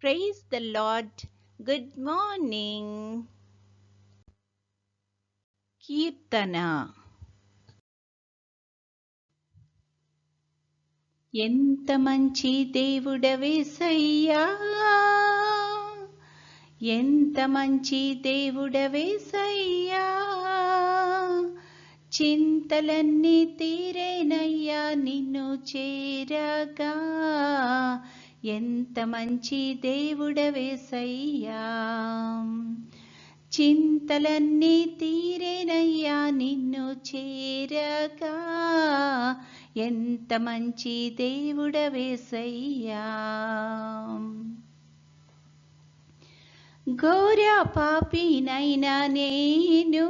Praise the Lord. Good morning. కీర్తన. ఎంత మంచి దేవుడవేసయ్యా, ఎంత మంచి దేవుడవేసయ్యా, చింతలన్నీ తీరేనయ్యా నిన్ను చేరగా. ఎంత మంచి దేవుడవేసయ్యా, చింతలన్నీ తీరేనయ్యా నిన్ను చేరగా. ఎంత మంచి దేవుడవేసయ్యా. ఘోర పాపినైనా నేను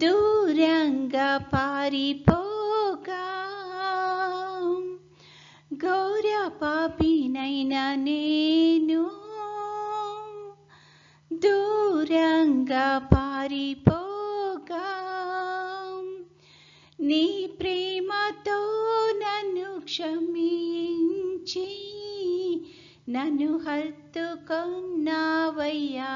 దూరంగా పారిపోగా, ఘోర పాపినైనా నేను దూరంగా పారిపోగా, నీ ప్రేమతో నన్ను క్షమించి నన్ను హత్తుకొన్నావయ్యా.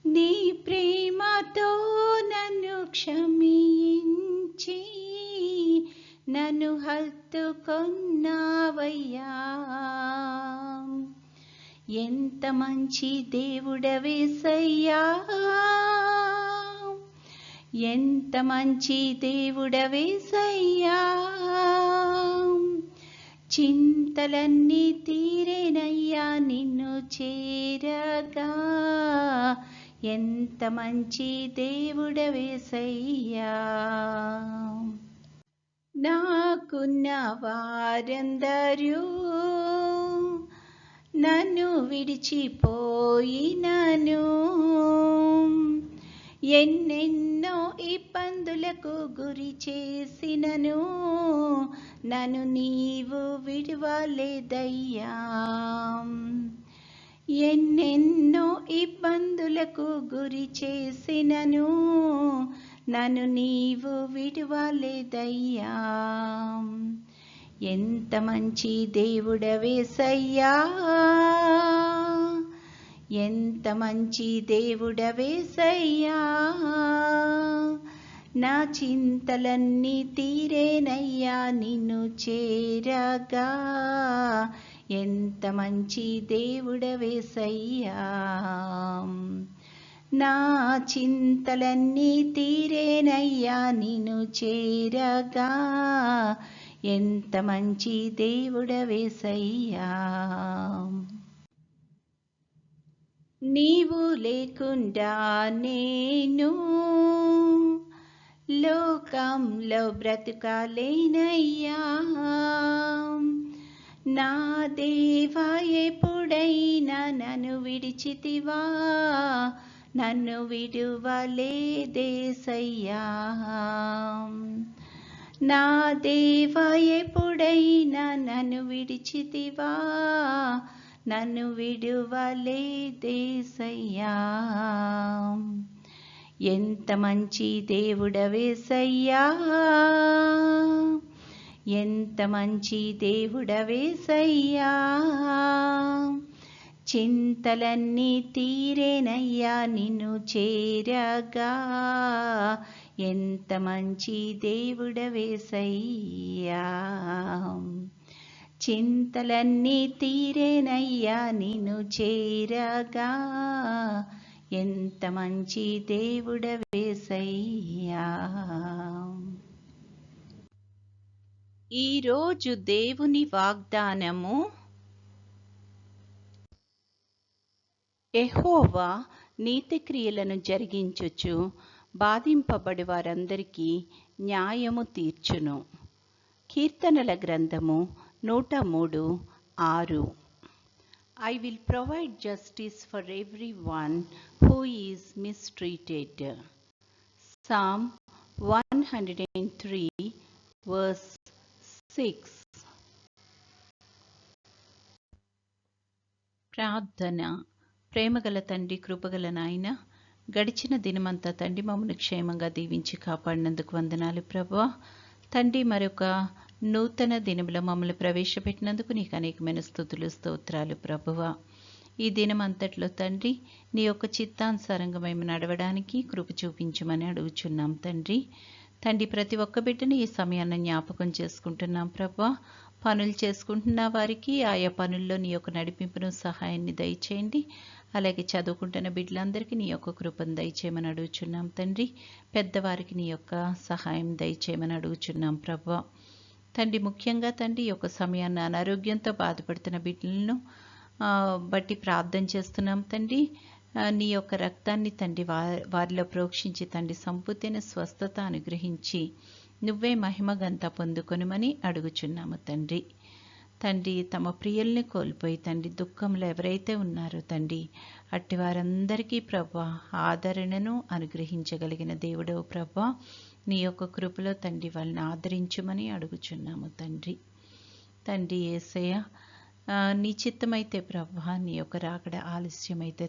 నీ ప్రేమతో నన్ను క్షమించి నన్ను హత్తుకొన్నావయ్యా. ఎంత మంచి దేవుడవేసయ్యా, ఎంత మంచి దేవుడవేసయ్యా, చింతలన్నీ తీరేనయ్యా నిన్ను చేరగా. ఎంత మంచి దేవుడవేసయ్యా. నాకున్న వారందరూ నన్ను విడిచిపోయినను, ఎన్నెన్నో ఇబ్బందులకు గురి చేసినను, నన్ను నీవు విడువలేదయ్యా. ఎన్నెన్నో ఇబ్బందులకు గురి చేసినను, నన్ను నీవు విడువలేదయ్యా. ఎంత మంచి దేవుడవేసయ్యా, ఎంత మంచి దేవుడవేసయ్యా, నా చింతలన్నీ తీరేనయ్యా నిన్ను చేరగా. ఎంత మంచి దేవుడవేసయ్యా, నా చింతలన్నీ తీరేనయ్యా నిన్ను చేరగా. ఎంత మంచి దేవుడవేసయ్యా. నీవు లేకుండా నేను లోకంలో బ్రతుకాలేనయ్యా. నా దేవా ఎప్పుడైనా నన్ను విడిచితివా, నన్ను విడువలేదేసయ్యా. నా దేవా ఎప్పుడైనా నన్ను విడిచితివా, నన్ను విడువలేదేసయ్యా. ఎంత మంచి దేవుడవేసయ్యా, ఎంత మంచి దేవుడవేసయ్యా, చింతలన్నీ తీరేనయ్యా నిన్ను చేరగా. ఎంత మంచి దేవుడవేసయ్యా, చింతలన్నీ తీరేనయ్యా నిన్ను చేరగా. ఎంత మంచి దేవుడవేసయ్యా. ఈరోజు దేవుని వాగ్దానము. యెహోవా నీతిక్రియలను జరిగించుచు బాధింపబడి వారందరికీ న్యాయము తీర్చును. కీర్తనల గ్రంథము 103:6. I will provide justice for everyone who is mistreated. Psalm 103:6. ప్రార్థన. ప్రేమగల తండ్రి, కృపగల నాయన, గడిచిన దినమంతా తండ్రి మమ్మల్ని క్షేమంగా దీవించి కాపాడినందుకు వందనాలు ప్రభువా. తండ్రి, మరొక నూతన దినములో మమ్మల్ని ప్రవేశపెట్టినందుకు నీకు అనేకమైన స్తుతులు స్తోత్రాలు ప్రభువా. ఈ దినమంతట్లో తండ్రి నీ యొక్క చిత్తానుసారంగా మేము నడవడానికి కృప చూపించమని అడుగుచున్నాం తండ్రి. ప్రతి ఒక్క బిడ్డని ఈ సమయాన్ని జ్ఞాపకం చేసుకుంటున్నాం ప్రభువా. పనులు చేసుకుంటున్న వారికి ఆయా పనుల్లో నీ యొక్క నడిపింపును సహాయాన్ని దయచేయండి. అలాగే చదువుకుంటున్న బిడ్డలందరికీ నీ యొక్క కృపను దయచేయమని అడుగుచున్నాం తండ్రి. పెద్దవారికి నీ యొక్క సహాయం దయచేయమని అడుగుచున్నాం ప్రభువా. ముఖ్యంగా ఈ యొక్క సమయాన్ని అనారోగ్యంతో బాధపడుతున్న బిడ్డలను బట్టి ప్రార్థన చేస్తున్నాం తండ్రి. నీ యొక్క రక్తాన్ని వారిలో ప్రోక్షించి సంపూర్ణ స్వస్థత అనుగ్రహించి నువ్వే మహిమగంతా పొందుకొనుమని అడుగుచున్నాము తండ్రి. తమ ప్రియుల్ని కోల్పోయి దుఃఖంలో ఎవరైతే ఉన్నారో అట్టి వారందరికీ ప్రభువా ఆదరణను అనుగ్రహించగలిగిన దేవుడవు ప్రభువా, నీ యొక్క కృపలో వాళ్ళని ఆదరించుమని అడుగుచున్నాము తండ్రి. యేసయ్య, నీ చిత్తమైతే ప్రభువా నీ యొక్క రాకడ ఆలస్యమైతే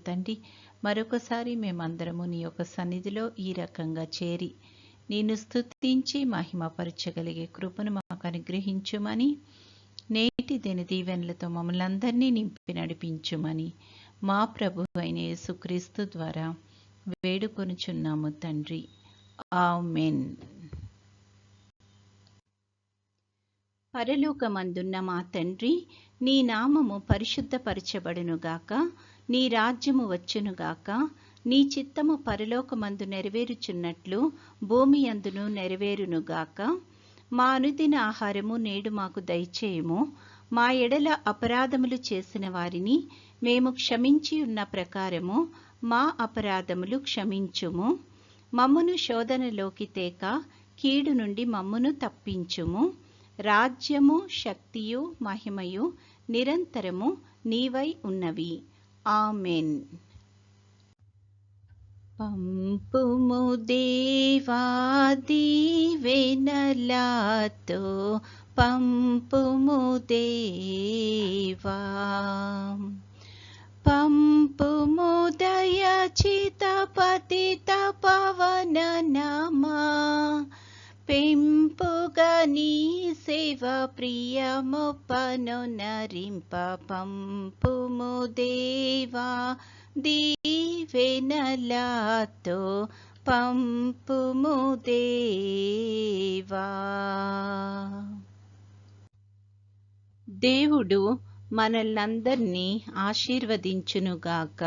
మరొకసారి మేమందరము నీ యొక్క సన్నిధిలో ఈ రకంగా చేరి నిన్ను స్తుతించి మహిమపరచగలిగే కృపను మాకు అనుగ్రహించుమని, నేటి దిన దీవెనలతో మమ్మల్ని అందరినీ నింపి నడిపించుమని మా ప్రభు అయిన యేసుక్రీస్తు ద్వారా వేడుకొనుచున్నాము తండ్రి. ఆమేన్. పరలోకమందున్న మా తండ్రి, నీ నామము పరిశుద్ధపరచబడునుగాక, నీ రాజ్యము వచ్చునుగాక, నీ చిత్తము పరలోకమందు నెరవేరుచున్నట్లు భూమి అందును నెరవేరునుగాక. మా అనుదిన ఆహారము నేడు మాకు దయచేయము. మా ఎడల అపరాధములు చేసిన వారిని మేము క్షమించి ఉన్న ప్రకారము మా అపరాధములు క్షమించుము. మమ్మును శోధనలోకి తేక కీడు నుండి మమ్మును తప్పించుము. రాజ్యము, శక్తియు, మహిమయు నిరంతరము నీవై ఉన్నవి. ఆమేన్. పంపుము దేవా దీవెనలతో, పంపుము దేవా, పంపుము దయచిత పతిత పవన నామా, పెంపుగా నీ సేవ ప్రియమొప్పను నరింప. పంపుము దేవా దీవెనలతో, పంపుము దేవా. దేవుడు మనల్నందరినీ ఆశీర్వదించునుగాక.